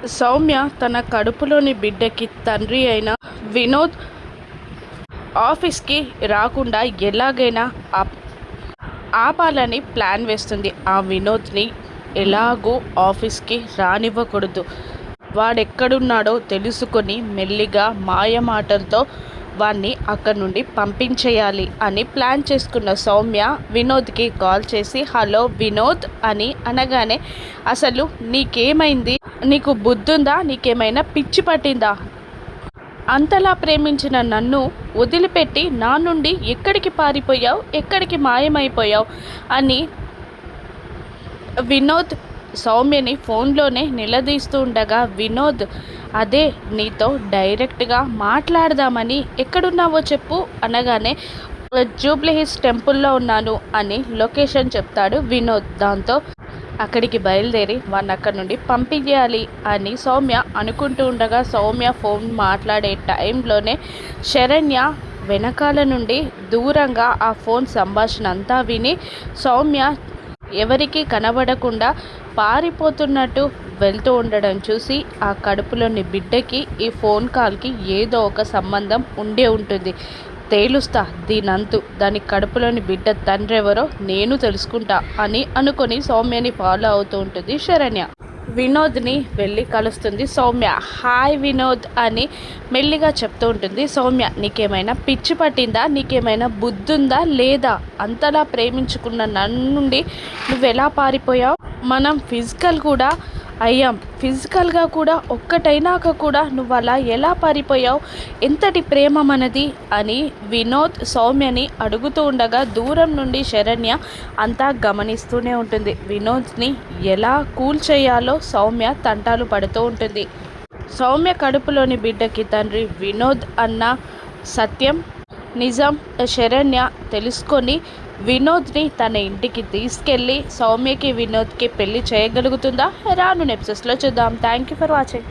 సౌమ్య తన కడుపులోని బిడ్డకి తండ్రి అయిన వినోద్ ఆఫీస్కి రాకుండా ఎలాగైనా ఆపాలని ప్లాన్ వేస్తుంది. ఆ వినోద్ని ఎలాగో ఆఫీస్కి రానివ్వకూడదు. వాడెక్కడున్నాడో తెలుసుకొని మెల్లిగా మాయమాటలతో వాణ్ణి అక్కడి నుండి పంపించేయాలి అని ప్లాన్ చేసుకున్న సౌమ్య వినోద్కి కాల్ చేసి, హలో వినోద్ అని అనగానే, అసలు నీకేమైంది? నీకు బుద్ధుందా? నీకేమైనా పిచ్చి పట్టిందా? అంతలా ప్రేమించిన నన్ను వదిలిపెట్టి నా నుండి ఎక్కడికి పారిపోయావు? ఎక్కడికి మాయమైపోయావు? అని వినోద్ సౌమ్యని ఫోన్లోనే నిలదీస్తూ ఉండగా, వినోద్ అదే నీతో డైరెక్ట్గా మాట్లాడదామని, ఎక్కడున్నావో చెప్పు అనగానే, జూబ్లీ హిల్స్ టెంపుల్లో ఉన్నాను అని లొకేషన్ చెప్తాడు వినోద్. దాంతో అక్కడికి బయలుదేరి వాడిని అక్కడి నుండి పంపించేయాలి అని సౌమ్య అనుకుంటూ ఉండగా, సౌమ్య ఫోన్ మాట్లాడే టైంలోనే శరణ్య వెనకాల నుండి దూరంగా ఆ ఫోన్ సంభాషణ అంతా విని సౌమ్య ఎవరికి కనబడకుండా పారిపోతున్నట్టు వెళ్తూ ఉండడం చూసి, ఆ కడుపులోని బిడ్డకి ఈ ఫోన్ కాల్కి ఏదో ఒక సంబంధం ఉండే ఉంటుంది. తేలుస్తా దీనంతు, దాని కడుపులోని బిడ్డ తండ్రి ఎవరో నేను తెలుసుకుంటా అని అనుకొని సౌమ్యని ఫాలో అవుతూ ఉంటుంది శరణ్య. వినోద్ని వెళ్ళి కలుస్తుంది సౌమ్య. హాయ్ వినోద్ అని మెల్లిగా చెప్తూ ఉంటుంది సౌమ్య. నీకేమైనా పిచ్చి పట్టిందా? నీకేమైనా బుద్ధుందా లేదా? అంతలా ప్రేమించుకున్న నన్ను నుండి నువ్వెలా పారిపోయావు? మనం ఫిజికల్ కూడా అయ్యాం, ఫిజికల్గా కూడా ఒక్కటైనాక కూడా నువ్వు అలా ఎలా పారిపోయావు? ఎంతటి ప్రేమ మనది అని వినోద్ సౌమ్యని అడుగుతూ ఉండగా దూరం నుండి శరణ్య అంతా గమనిస్తూనే ఉంటుంది. వినోద్ని ఎలా కూల్ చేయాలో సౌమ్య తంటాలు పడుతూ ఉంటుంది. సౌమ్య కడుపులోని బిడ్డకి తండ్రి వినోద్ అన్న సత్యం నిజం శరణ్య తెలుసుకొని వినోద్ని తన ఇంటికి తీసుకెళ్ళి సౌమ్యకి వినోద్కి పెళ్లి చేయగలుగుతుందా? రాను ఎపిసోడ్స్లో చూద్దాం. Thank you for watching.